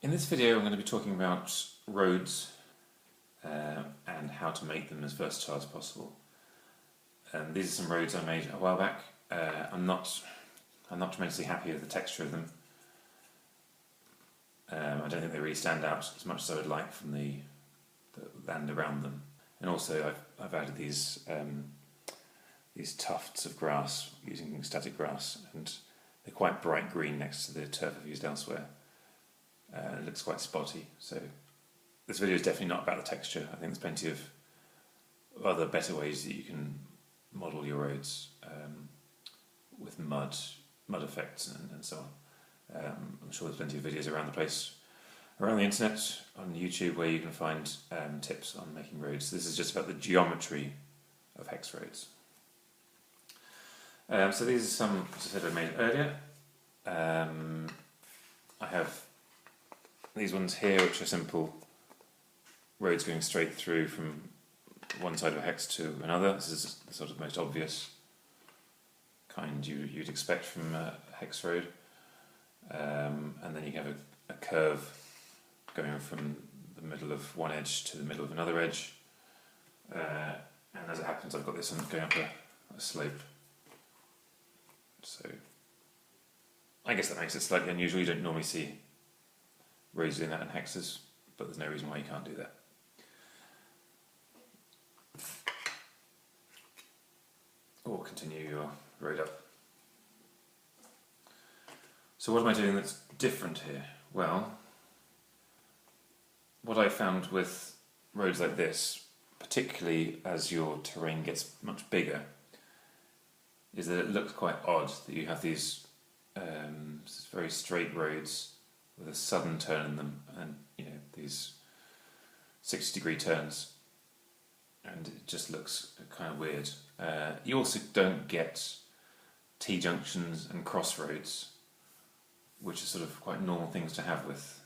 In this video I'm going to be talking about roads and how to make them as versatile as possible. These are some roads I made a while back. I'm not tremendously happy with the texture of them. I don't think they really stand out as much as I would like from the land around them. And also I've added these tufts of grass using static grass, and they're quite bright green next to the turf I've used elsewhere. It looks quite spotty, so this video is definitely not about the texture. I think there's plenty of other better ways that you can model your roads with mud effects and so on. I'm sure there's plenty of videos around the place, around the internet, on YouTube, where you can find tips on making roads. This is just about the geometry of hex roads. So these are some, as I said, I made earlier. I have these ones here, which are simple roads going straight through from one side of a hex to another. This is the sort of most obvious kind you'd expect from a hex road. And then you have a curve going from the middle of one edge to the middle of another edge. And as it happens, I've got this one going up a slope. So I guess that makes it slightly unusual. You don't normally see roads doing that in hexes, but there's no reason why you can't do that. Or continue your road up. So what am I doing that's different here? Well, what I found with roads like this, particularly as your terrain gets much bigger, is that it looks quite odd that you have these very straight roads with a sudden turn in them, and these 60-degree turns, and it just looks kind of weird. You also don't get t-junctions and crossroads, which are sort of quite normal things to have with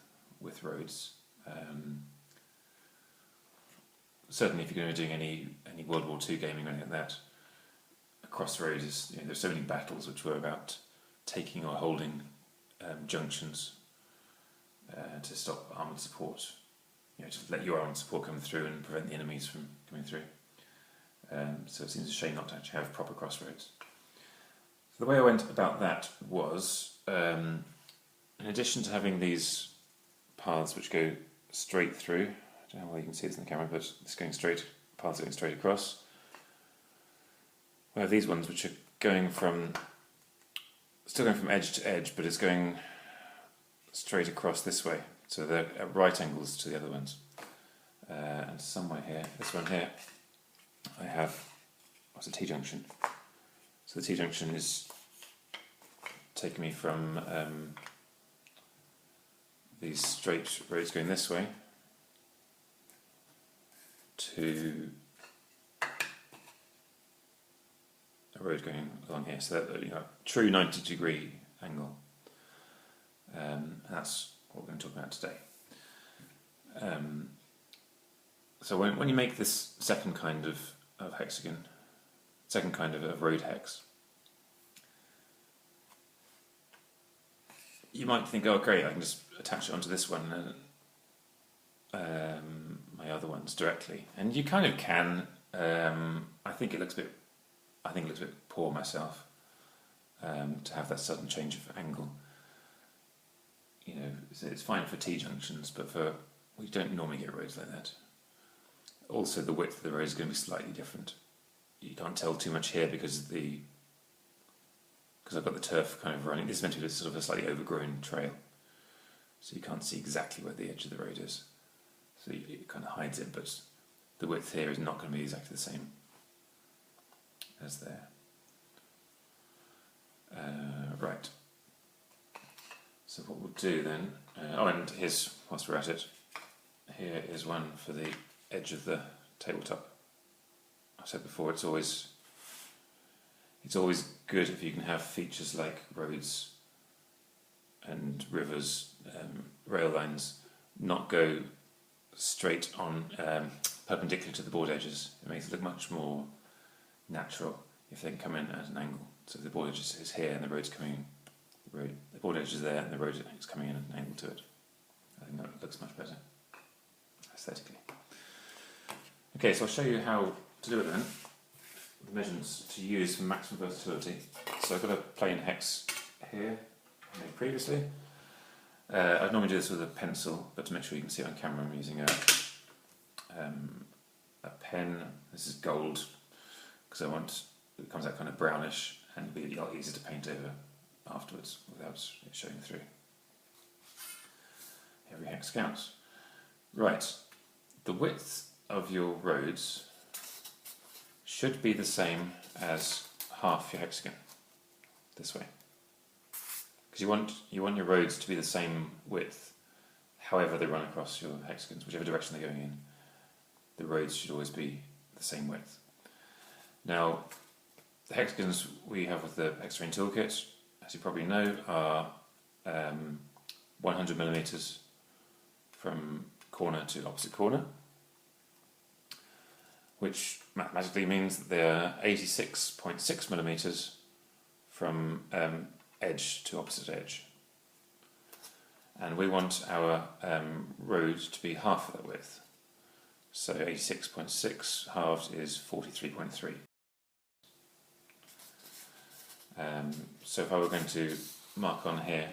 roads. Certainly, if you're going to be doing any World War II gaming or anything like that, a crossroad is, there's so many battles which were about taking or holding junctions to stop armoured support, to let your armoured support come through and prevent the enemies from coming through. So it seems a shame not to actually have proper crossroads. So the way I went about that was, in addition to having these paths which go straight through, I don't know whether you can see this in the camera, but it's going straight, paths going straight across. We have these ones which are still going from edge to edge, but it's going straight across this way, so they're at right angles to the other ones. And somewhere here, this one here, I have what's a t-junction. So the t-junction is taking me from these straight roads going this way to a road going along here. So that true 90-degree angle. And that's what we're going to talk about today. So when you make this second kind of hexagon, second kind of road hex, you might think, oh great, I can just attach it onto this one and my other ones directly, and you kind of can. I think it looks a bit poor myself, to have that sudden change of angle. It's fine for T-junctions, but we don't normally get roads like that. Also, the width of the road is going to be slightly different. You can't tell too much here because I've got the turf kind of running. This is meant to be sort of a slightly overgrown trail, so you can't see exactly where the edge of the road is. So it kind of hides it, but the width here is not going to be exactly the same as there. Right. So what we'll do then, and here's, whilst we're at it, here is one for the edge of the tabletop. I said before, it's always good if you can have features like roads and rivers, rail lines, not go straight on perpendicular to the board edges. It makes it look much more natural if they can come in at an angle. So the board edge is here and the road's coming, the board edge is there and the road is coming in at an angle to it. I think looks much better aesthetically. Okay, so I'll show you how to do it then. The measurements to use for maximum versatility. So I've got a plain hex here, made previously. I'd normally do this with a pencil, but to make sure you can see it on camera, I'm using a pen. This is gold, because it comes out kind of brownish and it'll be a lot easier to paint over afterwards without it showing through. Every hex counts. Right, the width of your roads should be the same as half your hexagon, this way. Because you want your roads to be the same width, however they run across your hexagons, whichever direction they're going in. The roads should always be the same width. Now, the hexagons we have with the Hex Terrain Toolkit, as you probably know, are 100mm from corner to opposite corner, which mathematically means that they are 86.6mm from edge to opposite edge. And we want our road to be half of that width. So 86.6 halved is 43.3. So if I were going to mark on here,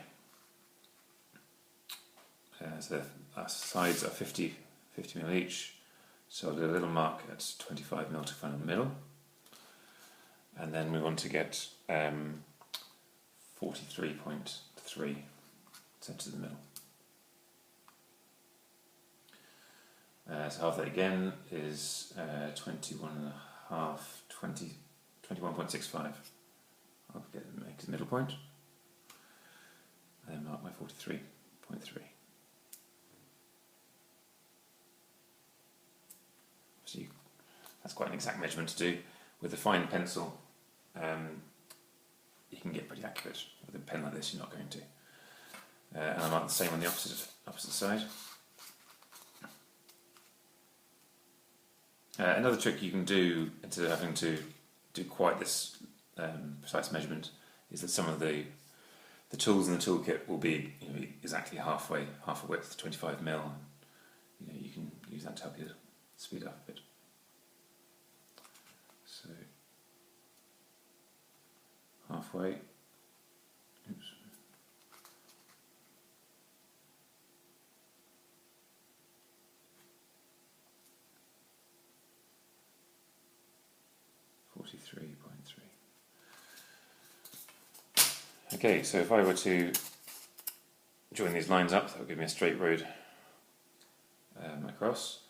so our sides are 50mm each, so I'll do a little mark at 25mm to find the middle, and then we want to get 43.3 sent to the middle. So half that again is 21.65. I'll make the middle point, and then mark my 43.3. So that's quite an exact measurement to do. With a fine pencil, you can get pretty accurate. With a pen like this, you're not going to. And I mark the same on the opposite side. Another trick you can do, instead of having to do quite this precise measurement, is that some of the tools in the toolkit will be exactly half a width, 25mm. You can use that to help you speed up a bit. So halfway. Oops. Okay, so if I were to join these lines up, that would give me a straight road across.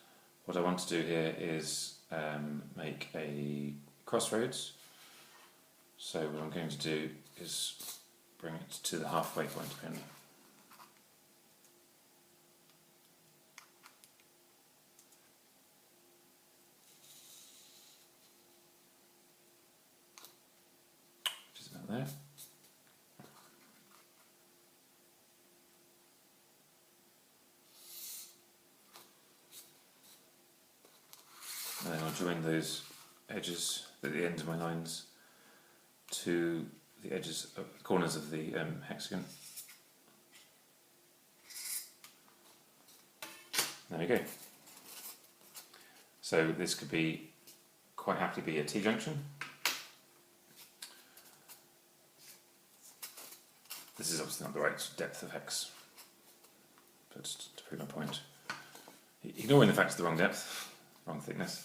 What I want to do here is make a crossroads. So what I'm going to do is bring it to the halfway point only. Which is about there. And then I'll join those edges at the ends of my lines to the edges of the corners of the hexagon. There we go. So this could be quite happily be a t-junction. This is obviously not the right depth of hex, but to prove my point, ignoring the fact it's the wrong depth, wrong thickness.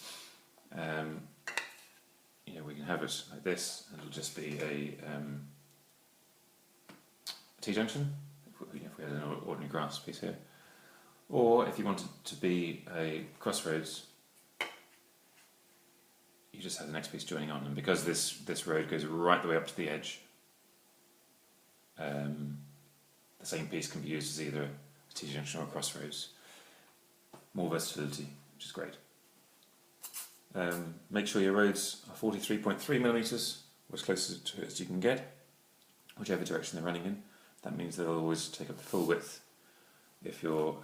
We can have it like this, and it'll just be a T-junction, if we had an ordinary grass piece here. Or if you want it to be a crossroads, you just have the next piece joining on, and because this road goes right the way up to the edge, the same piece can be used as either a T-junction or a crossroads. More versatility, which is great. Make sure your roads are 43.3mm, or as close to it as you can get, whichever direction they're running in. That means they'll always take up the full width if your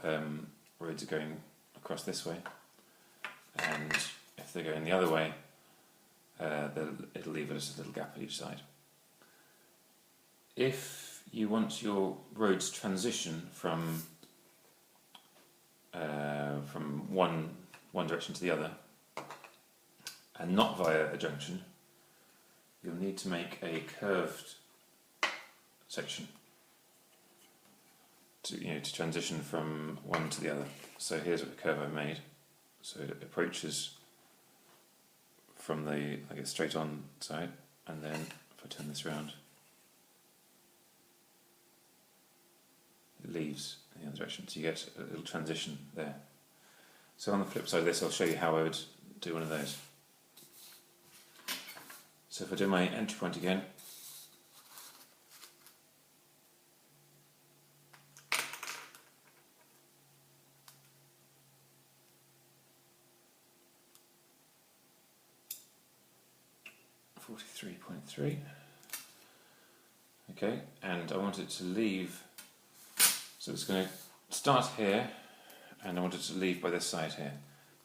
roads are going across this way, and if they're going the other way, it'll leave us a little gap at each side. If you want your roads to transition from one direction to the other, and not via a junction, you'll need to make a curved section to transition from one to the other. So here's what the curve I've made. So it approaches from the straight on side, and then if I turn this around, it leaves in the other direction. So you get a little transition there. So on the flip side of this, I'll show you how I would do one of those. So if I do my entry point again, .3. Okay, and I want it to leave, so it's going to start here, and I want it to leave by this side here.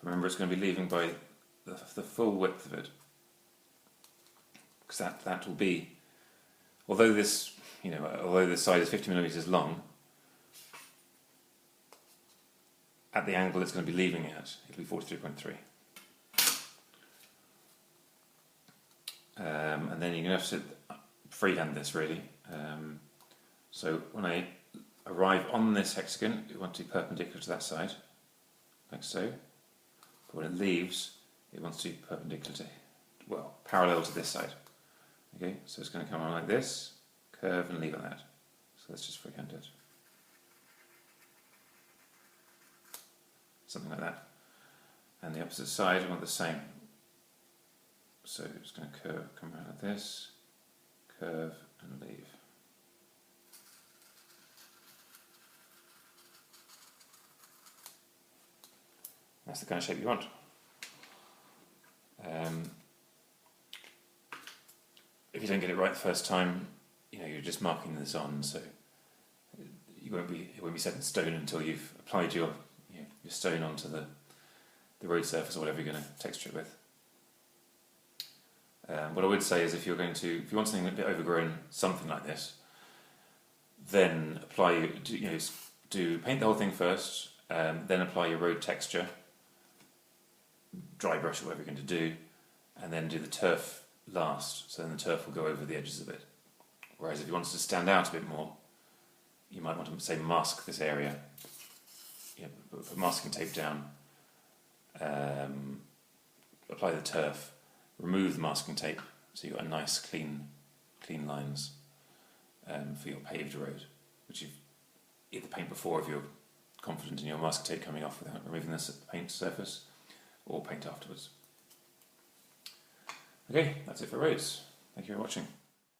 Remember, it's going to be leaving by the full width of it, because that will be, although this side is 50mm long, at the angle it's going to be leaving at, it'll be 43.3. And then you're going to have to freehand this really. So when I arrive on this hexagon, you want to be perpendicular to that side, like so. But when it leaves, it wants to be perpendicular to, well, parallel to this side. Okay, so it's going to come on like this, curve and leave like that. So let's just freehand it. Something like that. And the opposite side, I want the same. So it's going to come around like this, curve and leave. That's the kind of shape you want. If you don't get it right the first time, you're just marking this on, so it won't be set in stone until you've applied your stone onto the road surface or whatever you're going to texture it with. What I would say is if you want something a bit overgrown, something like this, then paint the whole thing first, then apply your road texture, dry brush or whatever you're going to do, and then do the turf last, so then the turf will go over the edges a bit. Whereas if you want it to stand out a bit more, you might want to, say, mask this area, put masking tape down, apply the turf, remove the masking tape, so you've got a nice clean lines for your paved road, which you've either paint before if you're confident in your masking tape coming off without removing this paint surface, or paint afterwards. Okay, that's it for roads. Thank you for watching.